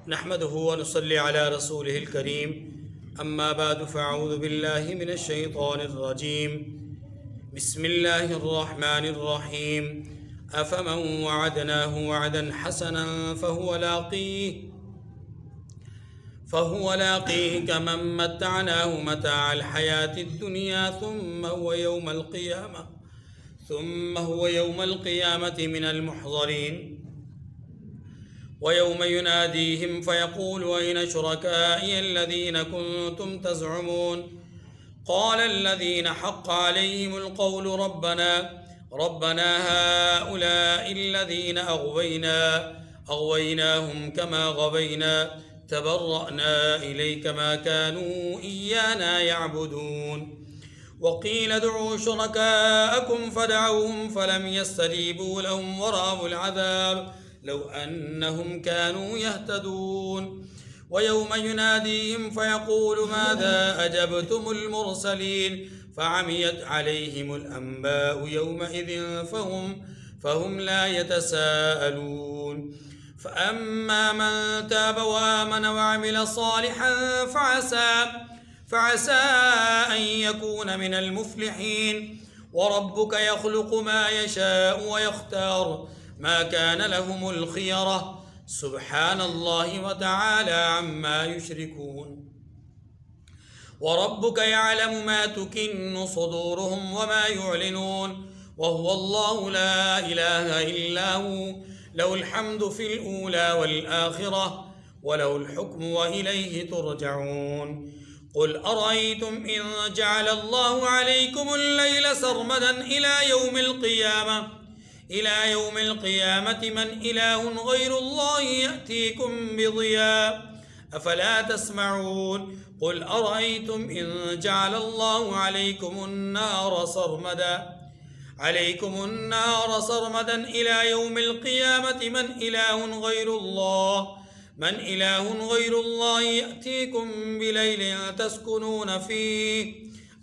نحمده ونصلي على رسوله الكريم أما بعد فأعوذ بالله من الشيطان الرجيم بسم الله الرحمن الرحيم أفمن وعدناه وعدا حسنا فهو لاقيه كمن متعناه متاع الحياة الدنيا ثم هو يوم القيامة من المحضرين ويوم يناديهم فيقول أين شركائي الذين كنتم تزعمون قال الذين حق عليهم القول ربنا هؤلاء الذين أغويناهم كما غوينا تبرأنا إليك ما كانوا إيانا يعبدون وقيل ادعوا شركاءكم فدعوهم فلم يستجيبوا لهم ورأوا العذاب لو أنهم كانوا يهتدون ويوم يناديهم فيقول ماذا أجبتم المرسلين فعميت عليهم الأنباء يومئذ فهم لا يتساءلون فأما من تاب وآمن وعمل صالحا فعسى أن يكون من المفلحين وربك يخلق ما يشاء ويختار ما كان لهم الخيرة سبحان الله وتعالى عما يشركون وربك يعلم ما تكن صدورهم وما يعلنون وهو الله لا إله إلا هو له الحمد في الأولى والآخرة وله الحكم وإليه ترجعون قل أرأيتم إن جعل الله عليكم الليل سرمدا إلى يوم القيامة من إله غير الله يأتيكم بضياء أفلا تسمعون قل أرأيتم إن جعل الله عليكم النار سرمدا إلى يوم القيامة من إله غير الله يأتيكم بليل تسكنون فيه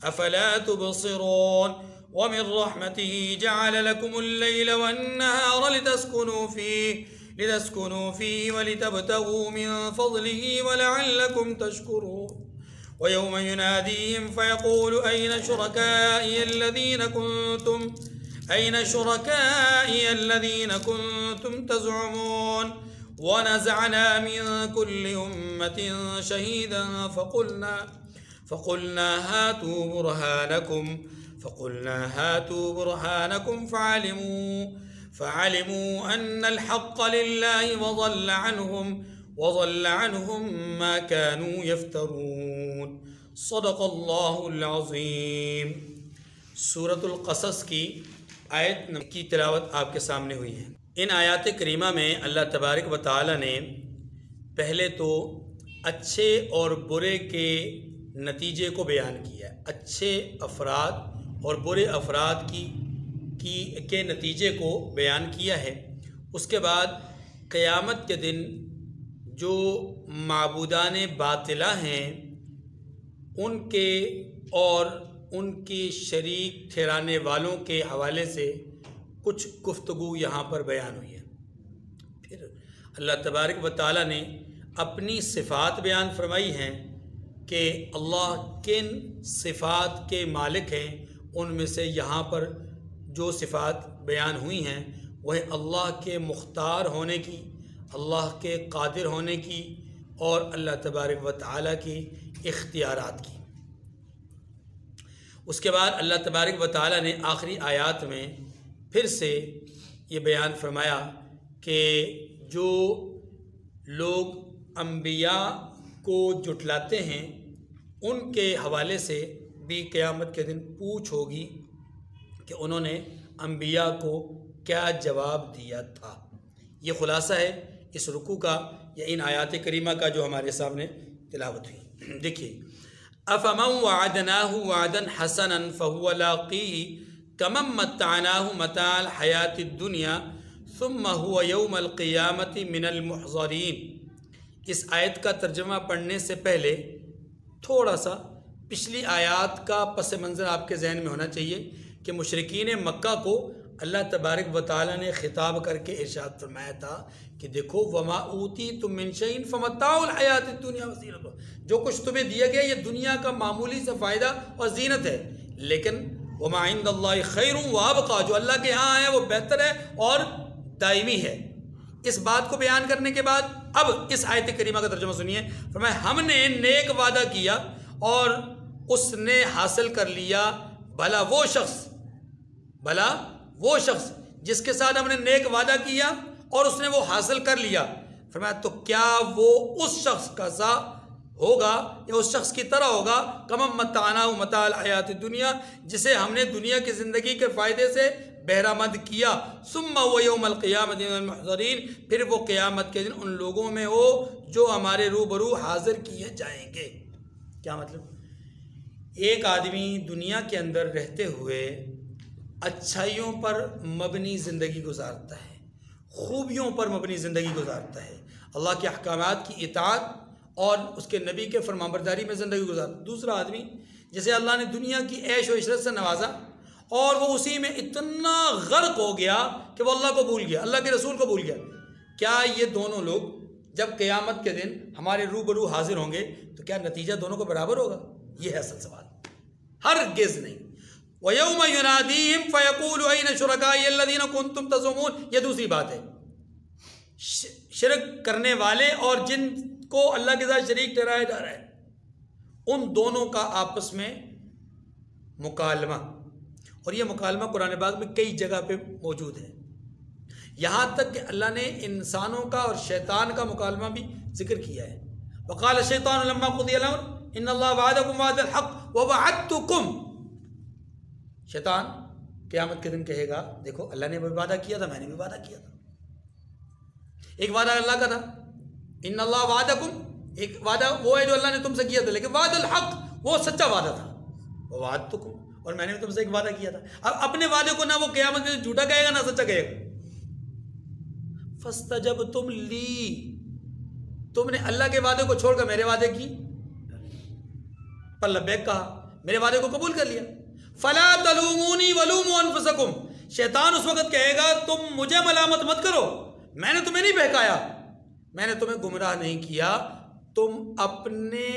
أفلا تبصرون ومن رحمته جعل لكم الليل والنهار لتسكنوا فيه ولتبتغوا من فضله ولعلكم تشكرون ويوم يناديهم فيقول أين شركائي الذين كنتم تزعمون ونزعنا من كل أمة شهيدا فقلنا هاتوا برهانكم فعلموا أن الحق لله وضل عنهم ما كانوا يفترون صدق اللہ العظیم۔ سورۃ القصص کی آیت کی تلاوت آپ کے سامنے ہوئی ہے۔ ان آیات کریمہ میں اللہ تبارک و تعالی نے پہلے تو اچھے اور برے کے نتیجے کو بیان کیا ہے، اچھے افراد اور برے افراد کے نتیجے کو بیان کیا ہے۔ اس کے بعد قیامت کے دن جو معبودان باطلہ ہیں ان کے اور ان کی شریک ٹھہرانے والوں کے حوالے سے کچھ گفتگو یہاں پر بیان ہوئی ہے۔ پھر اللہ تبارک و تعالیٰ نے اپنی صفات بیان فرمائی ہیں کہ اللہ کن صفات کے مالک ہیں۔ ان میں سے یہاں پر جو صفات بیان ہوئی ہیں وہ اللہ کے مختار ہونے کی، اللہ کے قادر ہونے کی اور اللہ تبارک و تعالیٰ کی اختیارات کی۔ اس کے بعد اللہ تبارک و تعالیٰ نے آخری آیات میں پھر سے یہ بیان فرمایا کہ جو لوگ انبیاء کو جھٹلاتے ہیں ان کے حوالے سے بھی قیامت کے دن پوچھ ہوگی کہ انہوں نے انبیاء کو کیا جواب دیا تھا۔ یہ خلاصہ ہے اس رکوع کا یا ان آیات کریمہ کا جو ہمارے سامنے تلاوت ہوئی۔ دیکھیے، افمن وعدناہ وعدا حسنا فهو لاقیہ کمن متعناہ متاع الحیاۃ الدنیا ثم هو یوم القیامۃ من المحضرین۔ اس آیت کا ترجمہ پڑھنے سے پہلے تھوڑا سا پچھلی آیات کا پس منظر آپ کے ذہن میں ہونا چاہیے کہ مشرکین مکہ کو اللہ تبارک و تعالیٰ نے خطاب کر کے ارشاد فرمایا تھا کہ دیکھو وما اوتیتم من شیء فمتاع الحیات الدنیا وزینتہ، جو کچھ تمہیں دیا گیا یہ دنیا کا معمولی سا فائدہ اور زینت ہے، لیکن وما عند اللہ خیر وابقی، جو اللہ کے ہاں ہے وہ بہتر ہے اور دائمی ہے۔ اس بات کو بیان کرنے کے بعد اب اس آیت کریمہ کا ترجمہ سنیے۔ فرمایا ہم نے نیک وعدہ کیا اور اس نے حاصل کر لیا، بھلا وہ شخص جس کے ساتھ ہم نے نیک وعدہ کیا اور اس نے وہ حاصل کر لیا۔ فرمایا تو کیا وہ اس شخص کا سا ہوگا یا اس شخص کی طرح ہوگا کمم متعناہ متاع الحیات الدنیا، جسے ہم نے دنیا کی زندگی کے فائدے سے بہرامند کیا، ثم هو یوم القیامۃ من المحضرین، پھر وہ قیامت کے دن ان لوگوں میں ہو جو ہمارے روبرو حاضر کیے جائیں گے۔ کیا مطلب؟ ایک آدمی دنیا کے اندر رہتے ہوئے اچھائیوں پر مبنی زندگی گزارتا ہے، خوبیوں پر مبنی زندگی گزارتا ہے، اللہ کے احکامات کی اطاعت اور اس کے نبی کے فرمانبرداری میں زندگی گزارتا ہے۔ دوسرا آدمی جسے اللہ نے دنیا کی عیش و عشرت سے نوازا اور وہ اسی میں اتنا غرق ہو گیا کہ وہ اللہ کو بھول گیا، اللہ کے رسول کو بھول گیا، کیا یہ دونوں لوگ جب قیامت کے دن ہمارے روبرو حاضر ہوں گے تو کیا نتیجہ دونوں کو برابر ہوگا؟ یہ ہے اصل سوال، ہرگز نہیں۔ وَيَوْمَ يُنَادِيهِمْ فَيَقُولُ أَيْنَ شُرَكَائِيَ الَّذِينَ كُنْتُمْ تَزْعُمُونَ، یہ دوسری بات ہے۔ شرک کرنے والے اور جن کو اللہ کے ساتھ شریک ٹھہرایا جا رہا ہے ان دونوں کا آپس میں مکالمہ، اور یہ مکالمہ قرآن پاک میں کئی جگہ پہ موجود ہے، یہاں تک کہ اللہ نے انسانوں کا اور شیطان کا مکالمہ بھی ذکر کیا ہے۔ وَقَالَ الشَّيْطَانُ لَمَّا قُضِيَ الْأَمْرُ إِنَّ اللَّهَ وَعَدَكُمْ وَعْدَ الْحَقِّ وَوَعَدتُّكُمْ، شیطان قیامت کے دن کہے گا دیکھو اللہ نے بھی وعدہ کیا تھا، میں نے بھی وعدہ کیا تھا۔ ایک وعدہ اللہ کا تھا ان اللہ وعدکم، ایک وعدہ وہ ہے جو اللہ نے تم سے کیا تھا، لیکن وعد الحق وہ سچا وعدہ تھا، وعدتکم، اور میں نے بھی تم سے ایک وعدہ کیا تھا۔ اب اپنے وعدے کو نہ وہ قیامت میں جھوٹا کہے گا نہ سچا کہے گا۔ فاستجبتم لی، تم نے اللہ کے وعدے کو چھوڑ کر میرے وعدے کی پر لبیک کہا، میرے وعدے کو قبول کر لیا۔ فلا تلومونی ولوموا انفسکم، شیطان اس وقت کہے گا تم مجھے ملامت مت کرو، میں نے تمہیں نہیں بہکایا، میں نے تمہیں گمراہ نہیں کیا، تم اپنے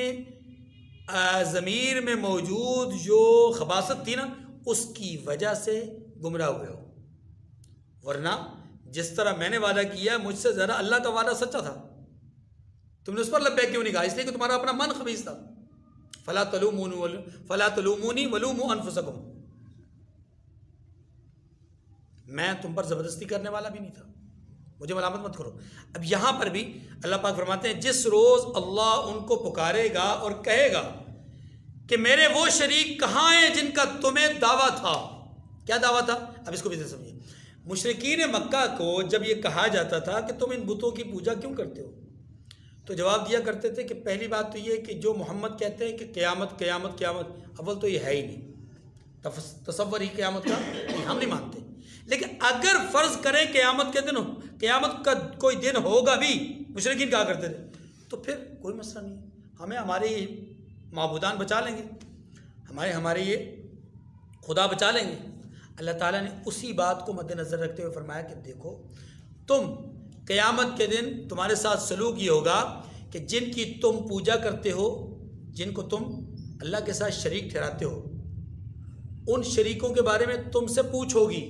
ضمیر میں موجود جو خباثت تھی نا اس کی وجہ سے گمراہ ہوئے ہو، ورنہ جس طرح میں نے وعدہ کیا مجھ سے زیادہ اللہ کا وعدہ سچا تھا، تم نے اس پر لبیک کیوں نہیں کہا؟ اس لیے کہ تمہارا اپنا من خبیث تھا۔ فلا تلومونی ولوموا انفسکم، میں تم پر زبردستی کرنے والا بھی نہیں تھا، مجھے ملامت مت کرو۔ اب یہاں پر بھی اللہ پاک فرماتے ہیں جس روز اللہ ان کو پکارے گا اور کہے گا کہ میرے وہ شریک کہاں ہیں جن کا تمہیں دعویٰ تھا۔ کیا دعویٰ تھا؟ اب اس کو بھی سمجھیے۔ مشرکین مکہ کو جب یہ کہا جاتا تھا کہ تم ان بتوں کی پوجا کیوں کرتے ہو تو جواب دیا کرتے تھے کہ پہلی بات تو یہ کہ جو محمد کہتے ہیں کہ قیامت قیامت قیامت، اول تو یہ ہے ہی نہیں، تصور ہی قیامت کا ہم نہیں مانتے، لیکن اگر فرض کریں قیامت کے دن قیامت کا کوئی دن ہوگا بھی، مشرکین کہا کرتے تھے، تو پھر کوئی مسئلہ نہیں، ہمیں ہمارے یہ معبودان بچا لیں گے، ہمارے یہ خدا بچا لیں گے۔ اللہ تعالیٰ نے اسی بات کو مد نظر رکھتے ہوئے فرمایا کہ دیکھو تم قیامت کے دن تمہارے ساتھ سلوک یہ ہوگا کہ جن کی تم پوجا کرتے ہو، جن کو تم اللہ کے ساتھ شریک ٹھہراتے ہو، ان شریکوں کے بارے میں تم سے پوچھو گی،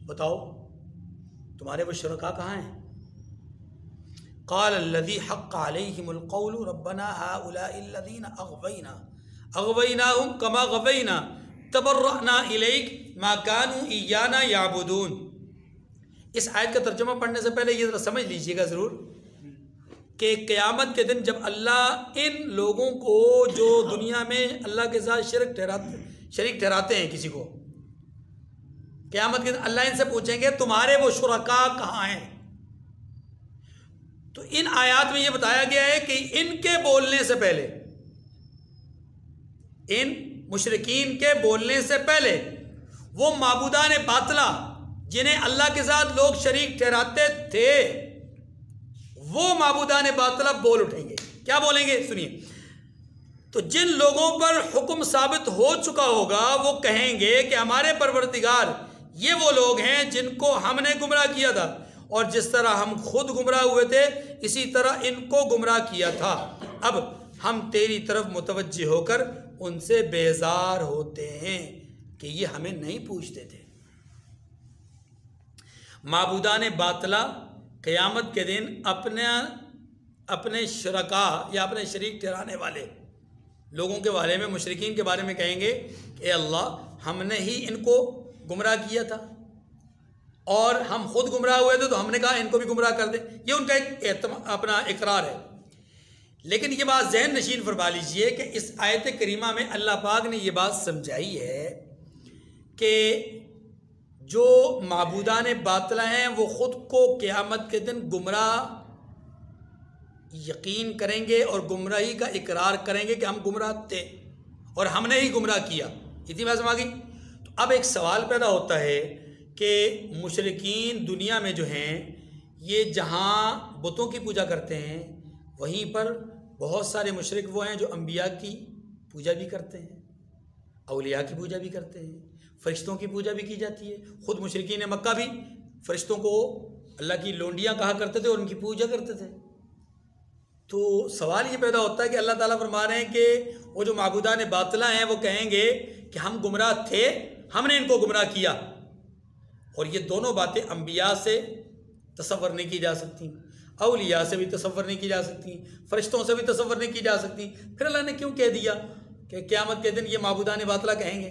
بتاؤ تمہارے وہ شرکاء کہاں ہیں؟ قال الذی حق علیہم القول ربنا هؤلاء الذین اغویناہم کما غوینا تبرأنا الیک ما کانوا ایانا یعبدون۔ اس آیت کا ترجمہ پڑھنے سے پہلے یہ ذرا سمجھ لیجئے گا ضرور کہ قیامت کے دن جب اللہ ان لوگوں کو جو دنیا میں اللہ کے ساتھ شریک ٹھہراتے ہیں کسی کو، قیامت کے دن اللہ ان سے پوچھیں گے تمہارے وہ شرکاء کہاں ہیں؟ تو ان آیات میں یہ بتایا گیا ہے کہ ان کے بولنے سے پہلے، ان مشرکین کے بولنے سے پہلے وہ معبودان باطلہ جنہیں اللہ کے ساتھ لوگ شریک ٹھہراتے تھے، وہ معبودان باطلہ بول اٹھیں گے۔ کیا بولیں گے؟ سنیے۔ تو جن لوگوں پر حکم ثابت ہو چکا ہوگا وہ کہیں گے کہ ہمارے پروردگار یہ وہ لوگ ہیں جن کو ہم نے گمراہ کیا تھا، اور جس طرح ہم خود گمراہ ہوئے تھے اسی طرح ان کو گمراہ کیا تھا، اب ہم تیری طرف متوجہ ہو کر ان سے بیزار ہوتے ہیں کہ یہ ہمیں نہیں پوچھتے تھے۔ معبودان باطلہ قیامت کے دن اپنے شرکا یا اپنے شریک ٹھہرانے والے لوگوں کے بارے میں، مشرکین کے بارے میں کہیں گے کہ اے اللہ ہم نے ہی ان کو گمراہ کیا تھا اور ہم خود گمراہ ہوئے تھے تو ہم نے کہا ان کو بھی گمراہ کر دیں۔ یہ ان کا ایک اپنا اقرار ہے۔ لیکن یہ بات ذہن نشین فرما لیجئے کہ اس آیت کریمہ میں اللہ پاک نے یہ بات سمجھائی ہے کہ جو معبودان باطلہ ہیں وہ خود کو قیامت کے دن گمراہ یقین کریں گے اور گمراہی کا اقرار کریں گے کہ ہم گمراہ تھے اور ہم نے ہی گمراہ کیا۔ اتنی بات سمجھ گئی؟ تو اب ایک سوال پیدا ہوتا ہے کہ مشرکین دنیا میں جو ہیں یہ جہاں بتوں کی پوجا کرتے ہیں وہیں پر بہت سارے مشرک وہ ہیں جو انبیاء کی پوجا بھی کرتے ہیں، اولیاء کی پوجا بھی کرتے ہیں، فرشتوں کی پوجا بھی کی جاتی ہے۔ خود مشرکین مکہ بھی فرشتوں کو اللہ کی لونڈیاں کہا کرتے تھے اور ان کی پوجا کرتے تھے۔ تو سوال یہ پیدا ہوتا ہے کہ اللہ تعالیٰ فرما رہے ہیں کہ وہ جو معبودان باطلہ ہیں وہ کہیں گے کہ ہم گمراہ تھے، ہم نے ان کو گمراہ کیا، اور یہ دونوں باتیں انبیاء سے تصور نہیں کی جا سکتی، اولیاء سے بھی تصور نہیں کی جا سکتی، فرشتوں سے بھی تصور نہیں کی جا سکتی۔ پھر اللہ نے کیوں کہہ دیا کہ قیامت کے دن یہ معبودان باطلہ کہیں گے،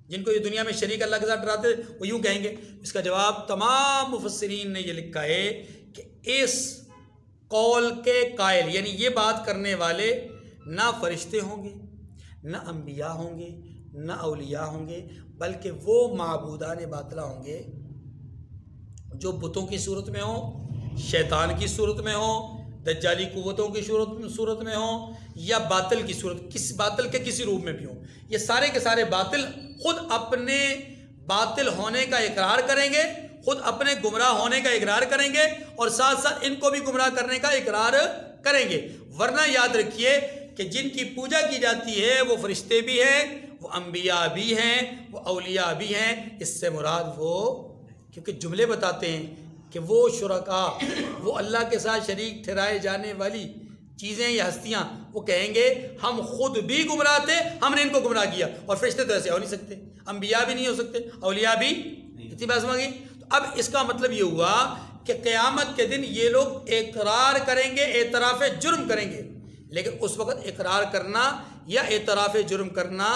جن کو یہ دنیا میں شریک اللہ کے ساتھ ڈراتے وہ یوں کہیں گے؟ اس کا جواب تمام مفسرین نے یہ لکھا ہے کہ اس قول کے قائل یعنی یہ بات کرنے والے نہ فرشتے ہوں گے، نہ انبیاء ہوں گے، نہ اولیاء ہوں گے، بلکہ وہ معبودان باطلہ ہوں گے جو بتوں کی صورت میں ہوں، شیطان کی صورت میں ہوں، دجالی قوتوں کی صورت میں ہوں، یا باطل کی صورت، کس باطل کے کسی روپ میں بھی ہوں۔ یہ سارے کے سارے باطل خود اپنے باطل ہونے کا اقرار کریں گے، خود اپنے گمراہ ہونے کا اقرار کریں گے، اور ساتھ ساتھ ان کو بھی گمراہ کرنے کا اقرار کریں گے۔ ورنہ یاد رکھیے کہ جن کی پوجا کی جاتی ہے وہ فرشتے بھی ہیں، وہ انبیاء بھی ہیں، وہ اولیاء بھی ہیں۔ اس سے مراد وہ، کیونکہ جملے بتاتے ہیں کہ وہ شرکا، وہ اللہ کے ساتھ شریک ٹھہرائے جانے والی چیزیں یا ہستیاں، وہ کہیں گے ہم خود بھی گمراہ تھے، ہم نے ان کو گمراہ کیا۔ اور فرشتے تو ایسے ہو نہیں سکتے، انبیاء بھی نہیں ہو سکتے، اولیاء بھی۔ اتنی بات سمجھ گئی؟ تو اب اس کا مطلب یہ ہوا کہ قیامت کے دن یہ لوگ اقرار کریں گے، اعتراف جرم کریں گے، لیکن اس وقت اقرار کرنا یا اعتراف جرم کرنا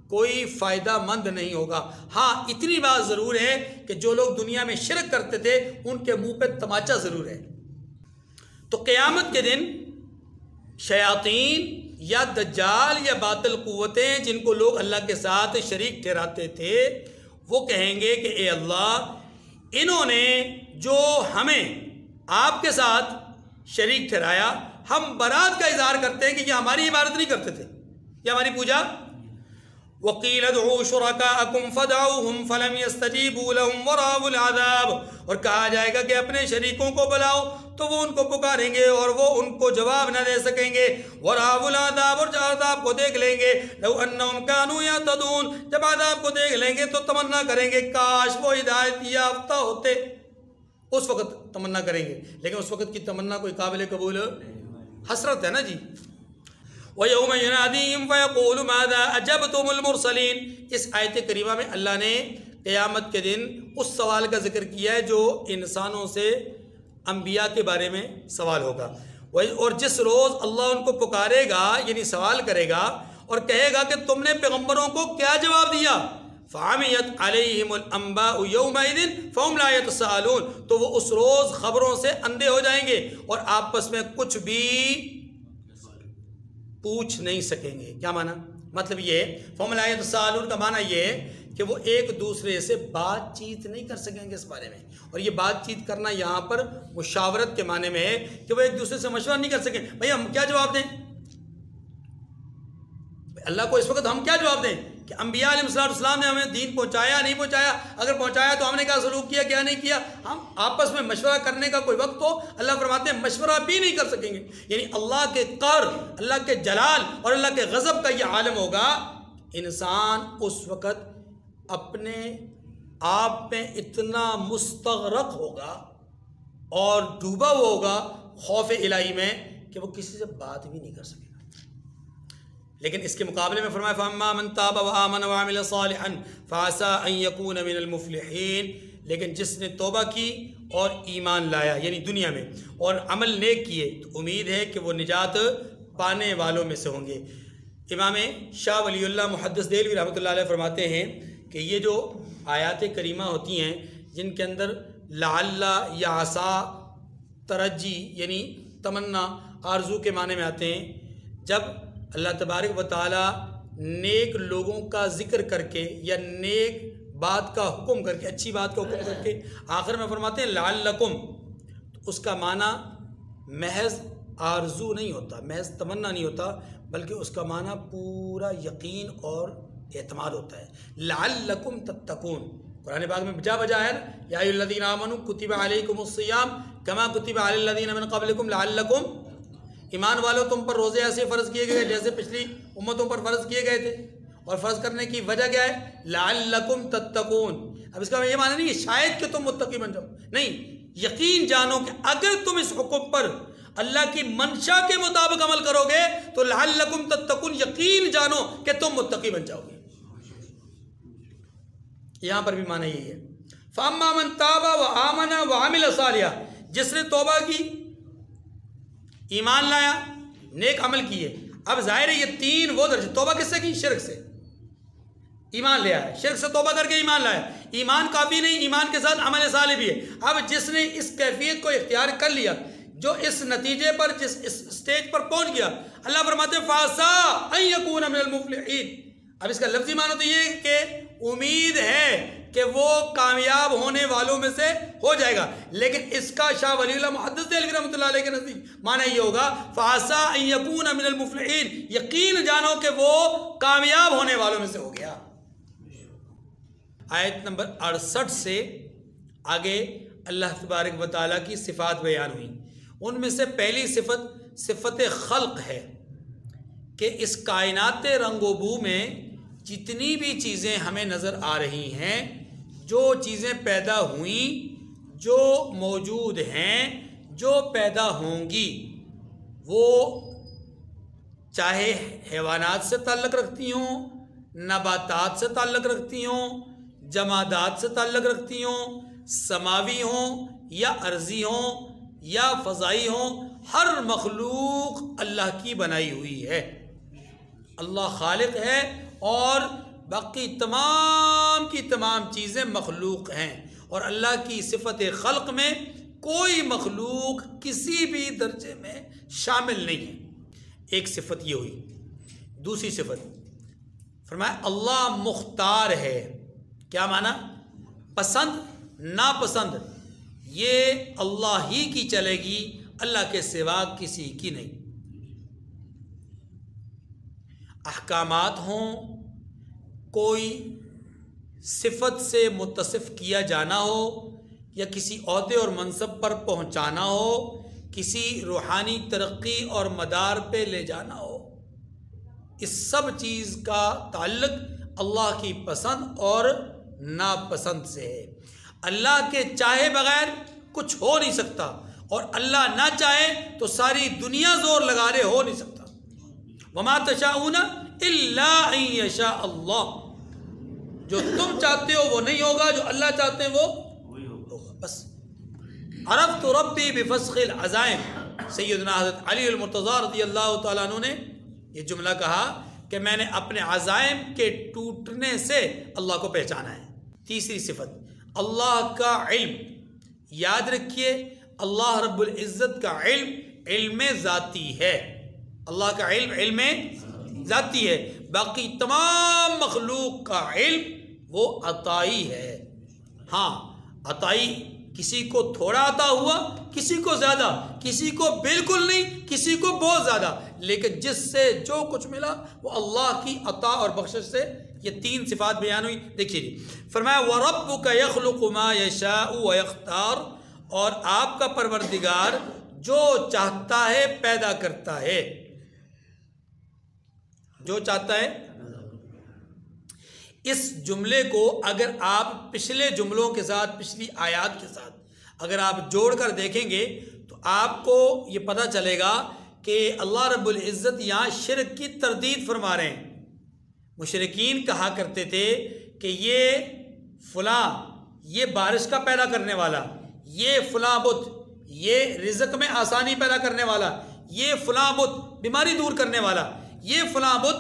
کوئی فائدہ مند نہیں ہوگا۔ ہاں اتنی بات ضرور ہے کہ جو لوگ دنیا میں شرک کرتے تھے ان کے منہ پہ تماچا ضرور ہے۔ تو قیامت کے دن شیاطین یا دجال یا باطل قوتیں جن کو لوگ اللہ کے ساتھ شریک ٹھہراتے تھے وہ کہیں گے کہ اے اللہ انہوں نے جو ہمیں آپ کے ساتھ شریک ٹھہرایا، ہم برات کا اظہار کرتے ہیں کہ یہ ہماری عبادت نہیں کرتے تھے، یہ ہماری پوجا۔ وَقِيلَ ادْعُوا شُرَكَاءَكُمْ فَدَعُوهُمْ فَلَمْ يَسْتَجِيبُوا لَهُمْ وَرَأَوُا الْعَذَابَ، اور کہا جائے گا کہ اپنے شریکوں کو بلاؤ تو وہ ان کو پکاریں گے اور وہ ان کو جواب نہ دے سکیں گے۔ وَرَأَوُا الْعَذَابَ، اور عذاب کو دیکھ لیں گے۔ لَوْ أَنَّهُمْ كَانُوا يَهْتَدُونَ، جب عذاب کو دیکھ لیں گے تو تمنا کریں گے کاش وہ ہدایت یافتہ ہوتے، اس وقت تمنا کریں گے۔ لیکن اس وقت کی تمنا کوئی قابل قبول حسرت ہے نا جی۔ وَيَوْمَ يُنَادِيهِمْ فَيَقُولُ مَاذَا أَجَبْتُمُ الْمُرْسَلِينَ، اس آیت کریمہ میں اللہ نے قیامت کے دن اس سوال کا ذکر کیا ہے جو انسانوں سے انبیاء کے بارے میں سوال ہوگا، اور جس روز اللہ ان کو پکارے گا یعنی سوال کرے گا اور کہے گا کہ تم نے پیغمبروں کو کیا جواب دیا، فَعَمِيَتْ عَلَيْهِمُ الْأَنْبَاءُ يَوْمَئِذٍ فَهُمْ لَا يَتَسَاءَلُونَ، تو وہ اس روز خبروں سے اندھے ہو جائیں گے اور آپس میں کچھ بھی پوچھ نہیں سکیں گے۔ کیا معنی؟ مطلب یہ فَهُمْ لَا يَتَسَاءَلُونَ کا معنی یہ ہے کہ وہ ایک دوسرے سے بات چیت نہیں کر سکیں گے اس بارے میں، اور یہ بات چیت کرنا یہاں پر مشاورت کے معنی میں ہے کہ وہ ایک دوسرے سے مشورہ نہیں کر سکیں بھائی ہم کیا جواب دیں، اللہ کو اس وقت ہم کیا جواب دیں کہ انبیاء علیہ السلام نے ہمیں دین پہنچایا نہیں پہنچایا، اگر پہنچایا تو ہم نے کیا سلوک کیا کیا نہیں کیا، ہم آپس میں مشورہ کرنے کا کوئی وقت ہو، اللہ فرماتے ہیں مشورہ بھی نہیں کر سکیں گے۔ یعنی اللہ کے قہر، اللہ کے جلال اور اللہ کے غضب کا یہ عالم ہوگا، انسان اس وقت اپنے آپ میں اتنا مستغرق ہوگا اور ڈوبا ہوا ہوگا خوف الہی میں کہ وہ کسی سے بات بھی نہیں کر سکے گا۔ لیکن اس کے مقابلے میں فرمایا فَأَمَّا مَن تَابَ وَآمَنَ وَعَمِلَ صَالِحًا فَعَسَىٰ أَن يَكُونَ مِنَ الْمُفْلِحِينَ، لیکن جس نے توبہ کی اور ایمان لایا یعنی دنیا میں اور عمل نیک کیے تو امید ہے کہ وہ نجات پانے والوں میں سے ہوں گے۔ امام شاہ ولی اللہ محدث دہلوی رحمۃ اللہ علیہ فرماتے ہیں کہ یہ جو آیات کریمہ ہوتی ہیں جن کے اندر لعل یا عسا ترجی یعنی تمنا آرزو کے معنی میں آتے ہیں، جب اللہ تبارک و تعالی نیک لوگوں کا ذکر کر کے یا نیک بات کا حکم کر کے اچھی بات کا حکم کر کے آخر میں فرماتے ہیں لعلکم، تو اس کا معنی محض آرزو نہیں ہوتا، محض تمنا نہیں ہوتا، بلکہ اس کا معنی پورا یقین اور اعتماد ہوتا ہے۔ لعلکم تتقون، قرآن پاک میں بجا بجا ہے نا، یا ایھا الذین آمنوا کتب علیکم الصیام کما کتب علی الذین من قبلکم لعلکم، ایمان والو تم پر روزے ایسے فرض کیے گئے جیسے پچھلی امتوں پر فرض کیے گئے تھے، اور فرض کرنے کی وجہ کیا ہے؟ لعلکم تتقون۔ اب اس کا یہ معنی نہیں ہے شاید کہ تم متقی بن جاؤ، نہیں، یقین جانو کہ اگر تم اس حکم پر اللہ کی منشا کے مطابق عمل کرو گے تو لعلکم تتقون، یقین جانو کہ تم متقی بن جاؤ گے۔ یہاں پر بھی معنی یہی ہے۔ فَأَمَّا مَن تَابَ وَآمَنَ وَعَمِلَ صَالِحًا، جس نے توبہ کی، ایمان لایا، نیک عمل کیے۔ اب ظاہر ہے یہ تین وہ درجے، توبہ کس سے کی؟ شرک سے، ایمان لے آیا، شرک سے توبہ کر کے ایمان لایا، ایمان کافی نہیں، ایمان کے ساتھ عمل صالح بھی ہے۔ اب جس نے اس کیفیت کو اختیار کر لیا، جو اس نتیجے پر جس اس سٹیج پر پہنچ گیا، اللہ فرماتے ہیں فَعَسَىٰ أَن يَكُونَ مِنَ الْمُفْلِحِينَ۔ اب اس کا لفظی معنی تو یہ کہ امید ہے کہ وہ کامیاب ہونے والوں میں سے ہو جائے گا، لیکن اس کا شاہ ولی اللہ محدث دہلوی رحمۃ اللہ علیہ کے نزدیک معنی یہ ہوگا فَعَسَىٰ أَن يَكُونَ مِنَ الْمُفْلِحِينَ، یقین جانو کہ وہ کامیاب ہونے والوں میں سے ہو گیا۔ آیت نمبر 68 سے آگے اللہ تبارک و تعالیٰ کی صفات بیان ہوئی، ان میں سے پہلی صفت صفت خلق ہے کہ اس کائنات رنگ و بو میں جتنی بھی چیزیں ہمیں نظر آ رہی ہیں، جو چیزیں پیدا ہوئیں، جو موجود ہیں، جو پیدا ہوں گی، وہ چاہے حیوانات سے تعلق رکھتی ہوں، نباتات سے تعلق رکھتی ہوں، جمادات سے تعلق رکھتی ہوں، سماوی ہوں یا ارضی ہوں یا فضائی ہوں، ہر مخلوق اللہ کی بنائی ہوئی ہے۔ اللہ خالق ہے اور باقی تمام کی تمام چیزیں مخلوق ہیں، اور اللہ کی صفت خلق میں کوئی مخلوق کسی بھی درجے میں شامل نہیں ہے۔ ایک صفت یہ ہوئی۔ دوسری صفت فرمایا اللہ مختار ہے۔ کیا معنی؟ پسند ناپسند یہ اللہ ہی کی چلے گی، اللہ کے سوا کسی کی نہیں۔ احکامات ہوں، کوئی صفت سے متصف کیا جانا ہو یا کسی عہدے اور منصب پر پہنچانا ہو، کسی روحانی ترقی اور مدار پہ لے جانا ہو، اس سب چیز کا تعلق اللہ کی پسند اور ناپسند سے ہے۔ اللہ کے چاہے بغیر کچھ ہو نہیں سکتا، اور اللہ نہ چاہے تو ساری دنیا زور لگا لے ہو نہیں سکتا۔ وما تشاءون الا ان یشاء اللہ، جو تم چاہتے ہو وہ نہیں ہوگا، جو اللہ چاہتے ہیں وہ ہوگا۔ بس عرفت ربی بفسخ العزائم، سیدنا حضرت علی المرتضیٰ رضی اللہ تعالیٰ عنہ نے یہ جملہ کہا کہ میں نے اپنے عزائم کے ٹوٹنے سے اللہ کو پہچانا ہے۔ تیسری صفت اللہ کا علم، یاد رکھیے اللہ رب العزت کا علم علم ذاتی ہے، اللہ کا علم علم ذاتی ہے، باقی تمام مخلوق کا علم وہ عطائی ہے۔ ہاں عطائی کسی کو تھوڑا عطا ہوا، کسی کو زیادہ، کسی کو بالکل نہیں، کسی کو بہت زیادہ، لیکن جس سے جو کچھ ملا وہ اللہ کی عطا اور بخشش سے۔ یہ تین صفات بیان ہوئی۔ دیکھیے جی، فرمایا وَرَبُّكَ يَخْلُقُ مَا يَشَاءُ وَيَخْتَارُ، اور آپ کا پروردگار جو چاہتا ہے پیدا کرتا ہے، جو چاہتا ہے۔ اس جملے کو اگر آپ پچھلے جملوں کے ساتھ، پچھلی آیات کے ساتھ اگر آپ جوڑ کر دیکھیں گے تو آپ کو یہ پتہ چلے گا کہ اللہ رب العزت یہاں شرک کی تردید فرما رہے ہیں۔ مشرکین کہا کرتے تھے کہ یہ فلاں، یہ بارش کا پیدا کرنے والا، یہ فلاں بت، یہ رزق میں آسانی پیدا کرنے والا، یہ فلاں بت بیماری دور کرنے والا، یہ فلاں بت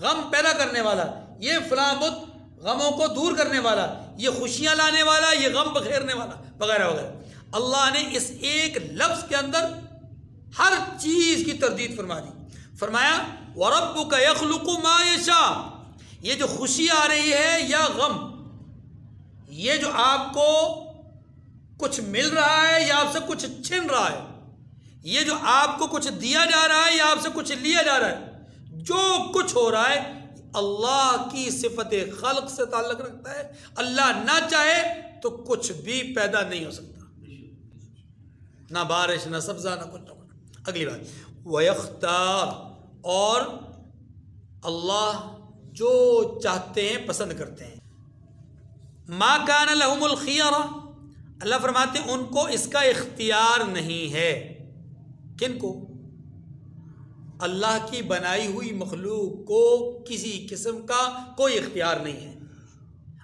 غم پیدا کرنے والا، یہ فلاں بت غموں کو دور کرنے والا، یہ خوشیاں لانے والا، یہ غم بخیرنے والا، وغیرہ وغیرہ۔ اللہ نے اس ایک لفظ کے اندر ہر چیز کی تردید فرما دی۔ فرمایا وَرَبُّكَ يَخْلُقُ مَا يَشَاءُ، یہ جو خوشی آ رہی ہے یا غم، یہ جو آپ کو کچھ مل رہا ہے یا آپ سے کچھ چھن رہا ہے، یہ جو آپ کو کچھ دیا جا رہا ہے یا آپ سے کچھ لیا جا رہا ہے، جو کچھ ہو رہا ہے اللہ کی صفت خلق سے تعلق رکھتا ہے۔ اللہ نہ چاہے تو کچھ بھی پیدا نہیں ہو سکتا، نہ بارش، نہ سبزہ، نہ کچھ نہ کچھ۔ اگلی بات وَيَخْتَارُ، اور اللہ جو چاہتے ہیں پسند کرتے ہیں۔ مَا كَانَ لَهُمُ الْخِيَرَةُ، اللہ فرماتے ہیں ان کو اس کا اختیار نہیں ہے۔ کن کو؟ اللہ کی بنائی ہوئی مخلوق کو کسی قسم کا کوئی اختیار نہیں ہے۔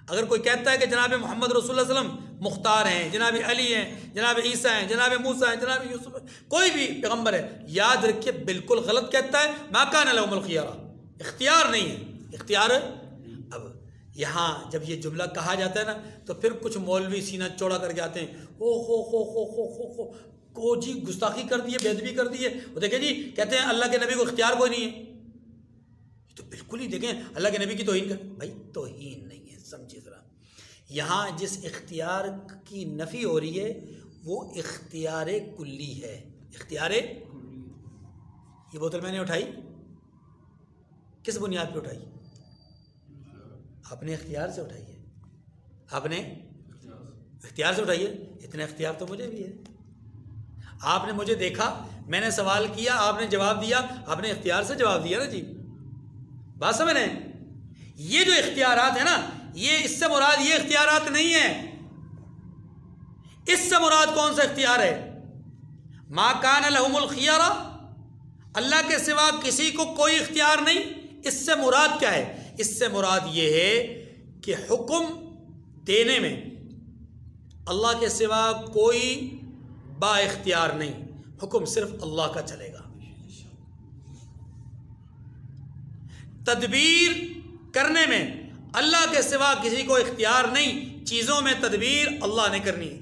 اگر کوئی کہتا ہے کہ جناب محمد رسول اللہ صلی اللہ علیہ وسلم مختار ہیں، جناب علی ہیں، جناب عیسیٰ ہیں، جناب موسیٰ ہیں، جناب یوسف ہیں، کوئی بھی پیغمبر ہے، یاد رکھیے بالکل غلط کہتا ہے۔ ما کان لهم الخیارہ، اختیار نہیں ہے، اختیار۔ اب یہاں جب یہ جملہ کہا جاتا ہے نا تو پھر کچھ مولوی سینہ چوڑا کر کے آتے ہیں، او ہو ہو ہو ہو ہو ہو کو جی گستاخی کر دی ہے، بے ادبی کر دی ہے۔ وہ دیکھیں جی کہتے ہیں اللہ کے نبی کو اختیار کوئی نہیں ہے، تو بالکل ہی دیکھیں اللہ کے نبی کی توہین کر، بھائی توہین نہیں ہے، سمجھے ذرا۔ یہاں جس اختیار کی نفی ہو رہی ہے وہ اختیار کلی ہے۔ اختیار، یہ بوتل میں نے اٹھائی کس بنیاد پہ اٹھائی؟ اپنے اختیار سے اٹھائی ہے، اپنے اختیار سے اٹھائی ہے۔ اتنا اختیار تو مجھے بھی ہے۔ آپ نے مجھے دیکھا، میں نے سوال کیا، آپ نے جواب دیا، آپ نے اختیار سے جواب دیا نا جی، بات سمجھ رہے ہیں؟ یہ جو اختیارات ہیں نا، یہ اس سے مراد یہ اختیارات نہیں ہیں۔ اس سے مراد کون سا اختیار ہے؟ ما کان لہم الخیارہ، اللہ کے سوا کسی کو کوئی اختیار نہیں۔ اس سے مراد کیا ہے؟ اس سے مراد یہ ہے کہ حکم دینے میں اللہ کے سوا کوئی با اختیار نہیں، حکم صرف اللہ کا چلے گا۔ تدبیر کرنے میں اللہ کے سوا کسی کو اختیار نہیں، چیزوں میں تدبیر اللہ نے کرنی ہے۔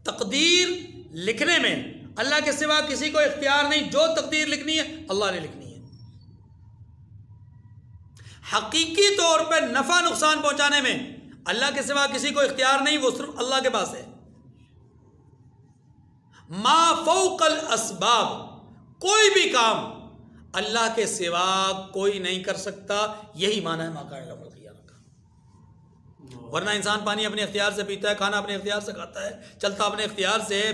تقدیر لکھنے میں اللہ کے سوا کسی کو اختیار نہیں، جو تقدیر لکھنی ہے اللہ نے لکھنی ہے۔ حقیقی طور پہ نفع نقصان پہنچانے میں اللہ کے سوا کسی کو اختیار نہیں، وہ صرف اللہ کے پاس ہے۔ ما فوق الاسباب، کوئی بھی کام اللہ کے سوا کوئی نہیں کر سکتا، یہی معنی ہے ما کان لہم الخیارہ کا۔ ورنہ انسان پانی اپنے اختیار سے پیتا ہے، کھانا اپنے اختیار سے کھاتا ہے، چلتا اپنے اختیار سے ہے،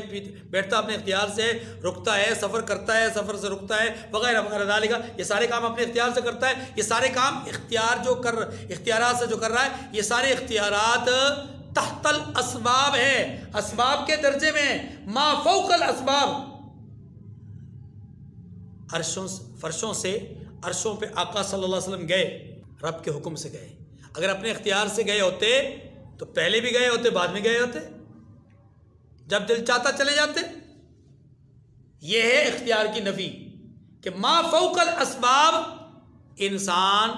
بیٹھتا اپنے اختیار سے، رکتا ہے، سفر کرتا ہے، سفر سے رکتا ہے، وغیرہ وغیرہ ذالک، یہ سارے کام اپنے اختیار سے کرتا ہے۔ یہ سارے کام اختیارات سے جو کر رہا ہے، یہ سارے اختیارات تحت الاسباب ہے، اسباب کے درجے میں، ما فوق الاسباب۔ فرشوں سے عرشوں پہ آقا صلی اللہ علیہ وسلم گئے، رب کے حکم سے گئے۔ اگر اپنے اختیار سے گئے ہوتے تو پہلے بھی گئے ہوتے، بعد میں گئے ہوتے، جب دل چاہتا چلے جاتے۔ یہ ہے اختیار کی نفی کہ ما فوق الاسباب، انسان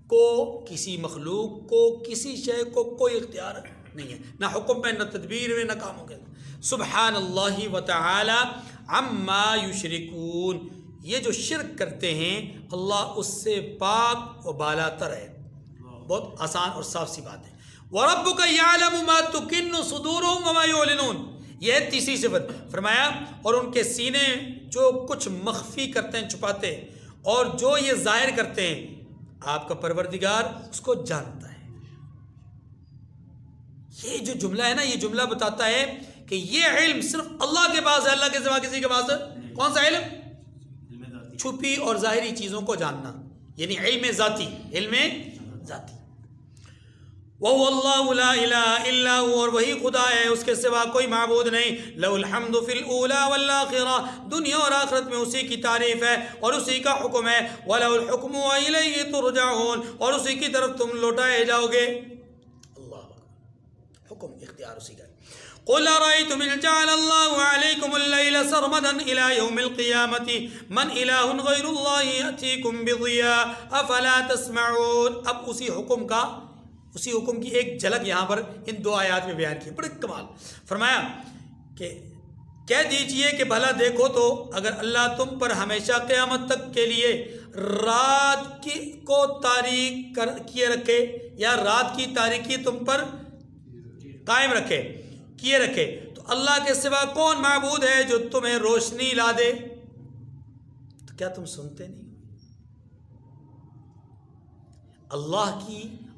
کو، کسی مخلوق کو، کسی شے کو کوئی اختیار نہیں ہے، نہ حکم میں، نہ تدبیر میں، نہ کاموں کے۔ سبحان اللہ و تعالی عما یشرکون، یہ جو شرک کرتے ہیں اللہ اس سے پاک و بالا تر ہے۔ بہت آسان اور صاف سی بات ہے۔ وَرَبُّكَ يَعْلَمُ مَا تُكِنُّ صُدُورُهُمْ وَمَا يُعْلِنُونَ، یہ ہے تیسری صفت۔ فرمایا اور ان کے سینے جو کچھ مخفی کرتے ہیں، چھپاتے ہیں، اور جو یہ ظاہر کرتے ہیں، آپ کا پروردگار اس کو جانتا ہے۔ یہ جو جملہ ہے نا، یہ جملہ بتاتا ہے کہ یہ علم صرف اللہ کے پاس ہے، اللہ کے سوا کسی کے پاس ہے۔ کون سا علم؟ چھپی اور ظاہری چیزوں کو جاننا، یعنی علم ذاتی، علم ذاتی. وَهُوَ اللَّهُ لَا إِلَهَ إِلَّا هُوَ، اور وہی خدا ہے، اس کے سوا کوئی معبود نہیں. لَهُ الْحَمْدُ فِي الْأُولَى وَالْآخِرَةِ، دنیا اور آخرت میں اسی کی تعریف ہے اور اسی کا حکم ہے. وَلَهُ الْحُكْمُ وَإِلَيْهِ تُرْجَعُونَ، اور اسی کی طرف تم لوٹائے جاؤ گے. اللہ حکم اختیار اسی کا ہے. قُلْ أَرَأَيْتُمْ إِنْ جَعَلَ اللَّهُ عَلَيْكُمُ اللَّيْلَ سَرْمَدًا إِلَى يَوْمِ الْقِيَامَةِ مَنْ إِلَٰهٌ غَيْرُ اللَّهِ يَأْتِيكُمْ بِضِيَاءٍ أَفَلَا تَسْمَعُونَ. اب اسی حکم کی ایک جھلک یہاں پر ان دو آیات میں بیان کی. بڑے کمال فرمایا کہ کہہ دیجئے کہ بھلا دیکھو تو اگر اللہ تم پر ہمیشہ قیامت تک کے لیے رات کو تاریک کیے رکھے، یا رات کی تاریکی تم پر قائم کیے رکھے، تو اللہ کے سوا کون معبود ہے جو تمہیں روشنی لا دے؟ تو کیا تم سنتے نہیں؟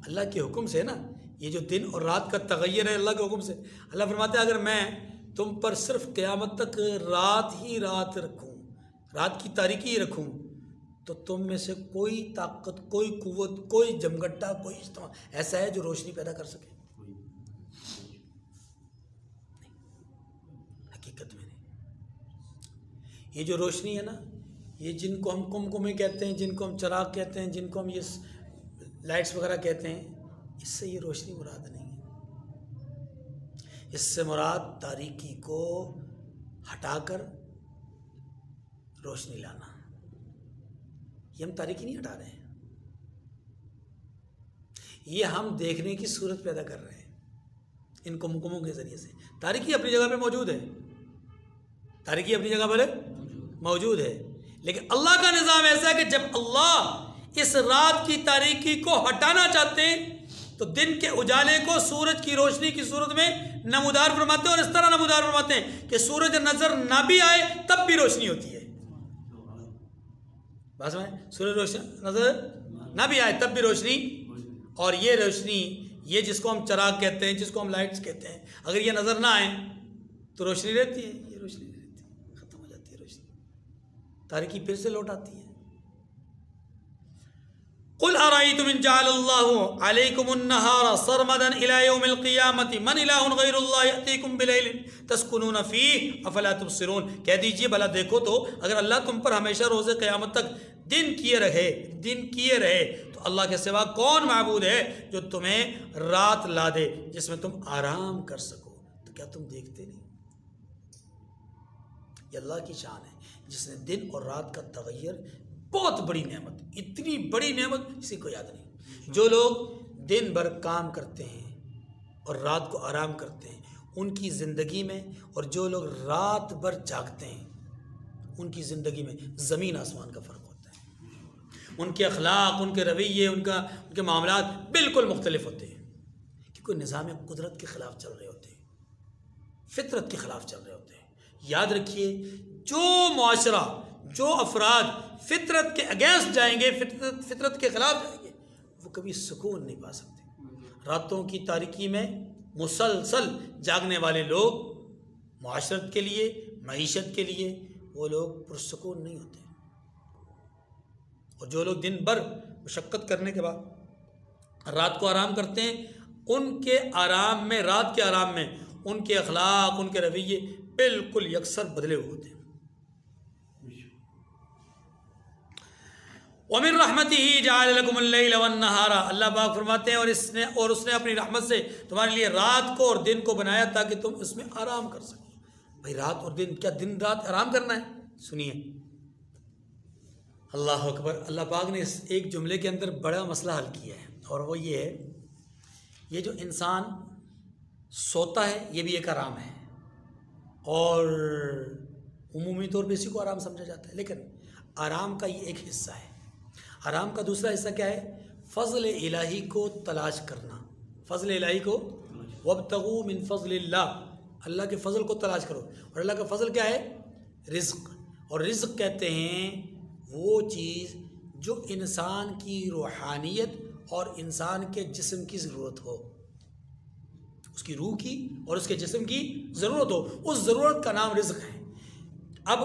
اللہ کے حکم سے نا، یہ جو دن اور رات کا تغیر ہے اللہ کے حکم سے. اللہ فرماتے ہیں اگر میں تم پر صرف قیامت تک رات رکھوں، رات کی تاریکی ہی رکھوں، تو تم میں سے کوئی طاقت، کوئی قوت، کوئی جمگٹا، کوئی اجتماع ایسا ہے جو روشنی پیدا کر سکے؟ حقیقت میں نہیں. یہ جو روشنی ہے نا، یہ جن کو ہم کمکمے کہتے ہیں، جن کو ہم چراغ کہتے ہیں، جن کو ہم یہ لائٹس وغیرہ کہتے ہیں، اس سے یہ روشنی مراد نہیں ہے. اس سے مراد تاریکی کو ہٹا کر روشنی لانا. یہ ہم تاریکی نہیں ہٹا رہے ہیں، یہ ہم دیکھنے کی صورت پیدا کر رہے ہیں ان کمکموں کے ذریعے سے. تاریکی اپنی جگہ پہ موجود ہے، تاریکی اپنی جگہ پر موجود ہے، لیکن اللہ کا نظام ایسا ہے کہ جب اللہ اس رات کی تاریکی کو ہٹانا چاہتے ہیں تو دن کے اجالے کو سورج کی روشنی کی صورت میں نمودار فرماتے ہیں، اور اس طرح نمودار فرماتے ہیں کہ سورج نظر نہ بھی آئے تب بھی روشنی ہوتی ہے. بات سمجھیں؟ سورج روشنی نظر نہ بھی آئے تب بھی روشنی. اور یہ روشنی، یہ جس کو ہم چراغ کہتے ہیں، جس کو ہم لائٹس کہتے ہیں، اگر یہ نظر نہ آئے تو روشنی رہتی ہے، یہ روشنی نہیں رہتی، ختم ہو جاتی ہے روشنی، تاریکی پھر سے لوٹ آتی ہے. قل ارأيتم ان جعل الله عليكم النهار سرمدا الى يوم القيامة من اله غير الله يأتيكم بليل تسكنون فيه افلا تبصرون. کہہ دیجئے بھلا دیکھو تو اگر اللہ تم پر ہمیشہ روز قیامت تک دن کیے رہے تو اللہ کے سوا کون معبود ہے جو تمہیں رات لا دے جس میں تم آرام کر سکو؟ تو کیا تم دیکھتے نہیں؟ یہ اللہ کی شان ہے جس نے دن اور رات کا تغیر، بہت بڑی نعمت، اتنی بڑی نعمت کسی کو یاد نہیں. جو لوگ دن بھر کام کرتے ہیں اور رات کو آرام کرتے ہیں ان کی زندگی میں، اور جو لوگ رات بھر جاگتے ہیں ان کی زندگی میں زمین آسمان کا فرق ہوتا ہے. ان کے اخلاق، ان کے رویے، ان کے معاملات بالکل مختلف ہوتے ہیں، کیونکہ نظام قدرت کے خلاف چل رہے ہوتے ہیں، فطرت کے خلاف چل رہے ہوتے ہیں. یاد رکھیے، جو معاشرہ، جو افراد فطرت کے اگینسٹ جائیں گے، فطرت کے خلاف جائیں گے، وہ کبھی سکون نہیں پا سکتے. راتوں کی تاریکی میں مسلسل جاگنے والے لوگ معاشرت کے لیے، معیشت کے لیے، وہ لوگ پرسکون نہیں ہوتے. اور جو لوگ دن بھر مشقت کرنے کے بعد رات کو آرام کرتے ہیں، ان کے آرام میں، رات کے آرام میں، ان کے اخلاق، ان کے رویے بالکل یکسر بدلے ہوئے ہوتے ہیں. وَمِن رَحْمَتِهِ جَعَلَ لَكُمُ اللَّيْلَ وَالنَّهَارَ. اللہ پاک فرماتے ہیں اور اس نے اپنی رحمت سے تمہارے لیے رات کو اور دن کو بنایا تاکہ تم اس میں آرام کر سکو. بھائی رات اور دن، کیا دن رات آرام کرنا ہے؟ سنیے، اللہ اکبر. اللہ پاک نے اس ایک جملے کے اندر بڑا مسئلہ حل کیا ہے، اور وہ یہ ہے، یہ جو انسان سوتا ہے یہ بھی ایک آرام ہے، اور عمومی طور پہ اسی کو آرام سمجھا جاتا ہے، لیکن آرام کا یہ ایک حصہ ہے. آرام کا دوسرا حصہ کیا ہے؟ فضل الہی کو تلاش کرنا. فضل الہی کو، وابتغوا من فضل اللہ، اللہ کے فضل کو تلاش کرو. اور اللہ کا فضل کیا ہے؟ رزق. اور رزق کہتے ہیں وہ چیز جو انسان کی روحانیت اور انسان کے جسم کی ضرورت ہو، اس کی روح کی اور اس کے جسم کی ضرورت ہو، اس ضرورت کا نام رزق ہے. اب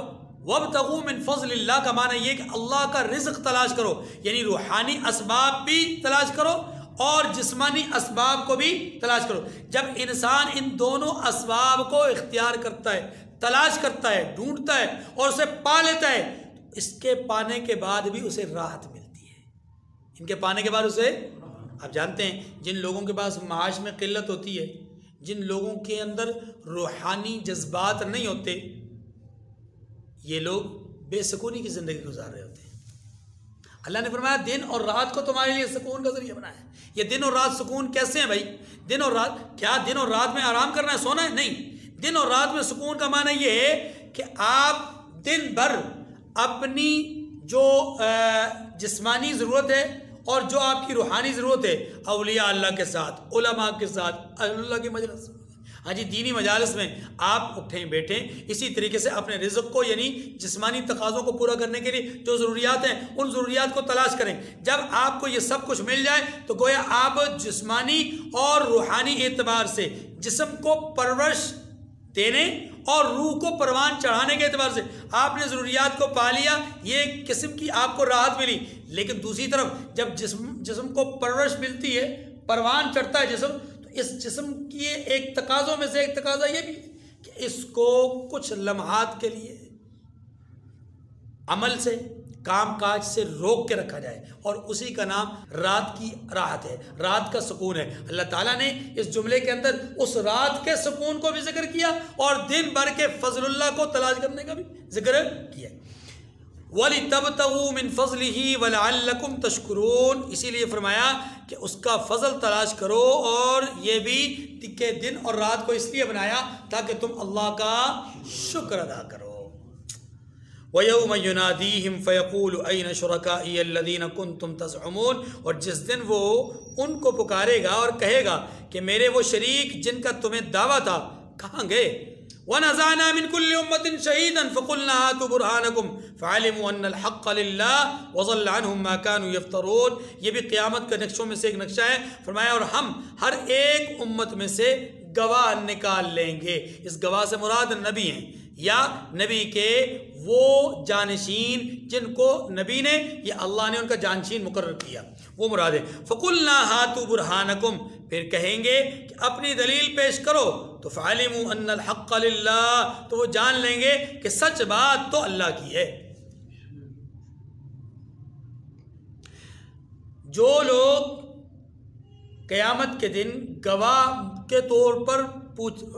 وابتغوا من فضل اللہ کا معنی یہ کہ اللہ کا رزق تلاش کرو، یعنی روحانی اسباب بھی تلاش کرو اور جسمانی اسباب کو بھی تلاش کرو۔ جب انسان ان دونوں اسباب کو اختیار کرتا ہے، تلاش کرتا ہے، ڈھونڈتا ہے اور اسے پا لیتا ہے، تو اس کے پانے کے بعد بھی اسے راحت ملتی ہے۔ ان کے پانے کے بعد اسے، آپ جانتے ہیں جن لوگوں کے پاس معاش میں قلت ہوتی ہے، جن لوگوں کے اندر روحانی جذبات نہیں ہوتے، یہ لوگ بے سکونی کی زندگی گزار رہے ہوتے ہیں۔ اللہ نے فرمایا دن اور رات کو تمہارے لیے سکون کا ذریعہ بنایا ہے۔ یہ دن اور رات سکون کیسے ہیں بھائی؟ دن اور رات کیا دن اور رات میں آرام کرنا ہے، سونا ہے؟ نہیں، دن اور رات میں سکون کا معنی یہ ہے کہ آپ دن بھر اپنی جو جسمانی ضرورت ہے اور جو آپ کی روحانی ضرورت ہے، اولیاء اللہ کے ساتھ، علماء کے ساتھ، اللہ کی مجلس، ہاں جی، دینی مجالس میں آپ اٹھیں بیٹھیں، اسی طریقے سے اپنے رزق کو یعنی جسمانی تقاضوں کو پورا کرنے کے لیے جو ضروریات ہیں ان ضروریات کو تلاش کریں۔ جب آپ کو یہ سب کچھ مل جائے تو گویا آپ جسمانی اور روحانی اعتبار سے جسم کو پرورش دینے اور روح کو پروان چڑھانے کے اعتبار سے آپ نے ضروریات کو پا لیا، یہ ایک قسم کی آپ کو راحت ملی۔ لیکن دوسری طرف جب جسم کو پرورش ملتی ہے، پروان چڑھتا ہے جسم، اس جسم کی ایک تقاضوں میں سے ایک تقاضا یہ بھی کہ اس کو کچھ لمحات کے لیے عمل سے، کام کاج سے روک کے رکھا جائے، اور اسی کا نام رات کی راحت ہے، رات کا سکون ہے۔ اللہ تعالیٰ نے اس جملے کے اندر اس رات کے سکون کو بھی ذکر کیا اور دن بھر کے فضل اللہ کو تلاش کرنے کا بھی ذکر کیا۔ وَلِتَبْتَغُوا مِن فَضْلِهِ وَلَعَلَّكُمْ تَشْكُرُونَ، اسی لیے فرمایا کہ اس کا فضل تلاش کرو، اور یہ بھی کہ دن اور رات کو اس لیے بنایا تاکہ تم اللہ کا شکر ادا کرو۔ وَيَوْمَ يُنَادِيهِمْ فَيَقُولُ أَيْنَ شُرَكَائِيَ الَّذِينَ كُنْتُمْ تَزْعُمُونَ، اور جس دن وہ ان کو پکارے گا اور کہے گا کہ میرے وہ شریک جن کا تمہیں دعویٰ تھا کہاں گئے؟ وَنَزَعْنَا مِن كُلِّ أُمَّةٍ شَهِيدًا فَقُلْنَا هَاتُوا بُرْهَانَكُمْ فَعَلِمُوا أَنَّ الْحَقَّ لِلَّهِ وَضَلَّ عَنْهُمْ مَا كَانُوا يَفْتَرُونَ۔ یہ بھی قیامت کے نقشوں میں سے ایک نقشہ ہے۔ فرمایا اور ہم ہر ایک امت میں سے گواہ نکال لیں گے۔ اس گواہ سے مراد نبی ہیں یا نبی کے وہ جانشین جن کو نبی نے یا اللہ نے ان کا جانشین مقرر کیا، وہ مراد ہے۔ فَقُلْنَا هَاتُوا بُرْهَانَكُمْ، پھر کہیں گے کہ اپنی دلیل پیش کرو، تو فَعَلِمُوا أَنَّ الْحَقَّ لِلَّهِ، تو وہ جان لیں گے کہ سچ بات تو اللہ کی ہے۔ جو لوگ قیامت کے دن گواہ کے طور پر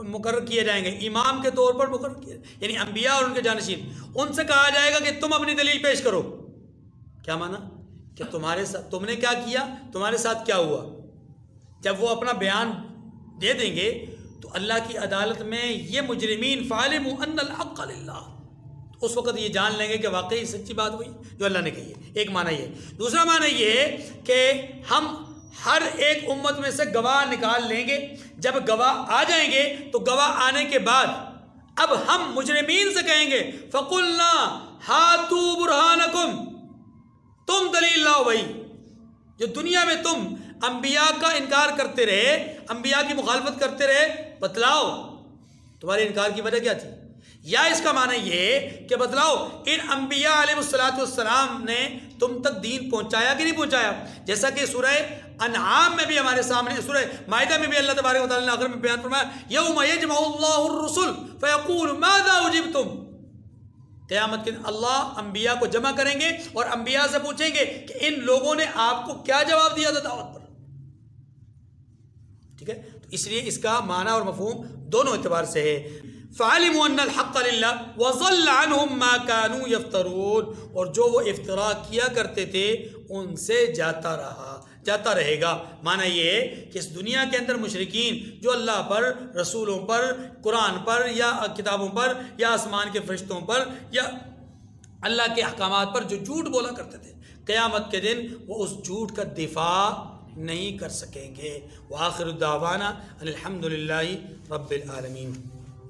مقرر کیے جائیں گے، امام کے طور پر مقرر کیے، یعنی انبیاء اور ان کے جانشین، ان سے کہا جائے گا کہ تم اپنی دلیل پیش کرو۔ کیا مانا؟ کہ تمہارے ساتھ تم نے کیا کیا، تمہارے ساتھ کیا ہوا۔ جب وہ اپنا بیان دے دیں گے تو اللہ کی عدالت میں یہ مجرمین فَعَلِمُوا أَنَّ الْحَقَّ لِلَّهِ، اس وقت یہ جان لیں گے کہ واقعی سچی بات ہوئی جو اللہ نے کہی ہے۔ ایک معنی یہ۔ دوسرا معنی یہ ہے کہ ہم ہر ایک امت میں سے گواہ نکال لیں گے۔ جب گواہ آ جائیں گے تو گواہ آنے کے بعد اب ہم مجرمین سے کہیں گے فَقُلْنَا هَاتُوا بُرْهَانَكُمْ، تم دلیل لاؤ بھائی۔ جو دنیا میں تم انبیاء کا انکار کرتے رہے، انبیاء کی مخالفت کرتے رہے، بتلاؤ تمہارے انکار کی وجہ کیا تھی۔ یا اس کا معنی یہ کہ بتلاؤ ان انبیاء علیہ السلام نے تم تک دین پہنچایا کہ نہیں پہنچایا۔ جیسا کہ سورہ انعام میں بھی ہمارے سامنے، سورہ مائدہ میں بھی اللہ تبارک و تعالیٰ نے آخر میں بیان فرمایا یوم یجمع اللہ الرسل فیقول ماذا اجبتم، قیامت کے دن اللہ انبیاء کو جمع کریں گے اور انبیاء سے پوچھیں گے کہ ان لوگوں نے آپ کو کیا جواب دیا تھا دعوت پر۔ ٹھیک ہے، تو اس لیے اس کا معنی اور مفہوم دونوں اعتبار سے ہے۔ فَعَلِمُوا أَنَّ الْحَقَّ لِلَّهِ وَضَلَّ عَنْهُمْ مَا كَانُوا يَفْتَرُونَ، اور جو وہ افتراء کیا کرتے تھے ان سے جاتا رہے گا۔ معنی یہ ہے کہ اس دنیا کے اندر مشرکین جو اللہ پر، رسولوں پر، قرآن پر یا کتابوں پر یا آسمان کے فرشتوں پر یا اللہ کے احکامات پر جو جھوٹ بولا کرتے تھے، قیامت کے دن وہ اس جھوٹ کا دفاع نہیں کر سکیں گے۔ وآخر دعوانا الحمد للہ رب العالمین۔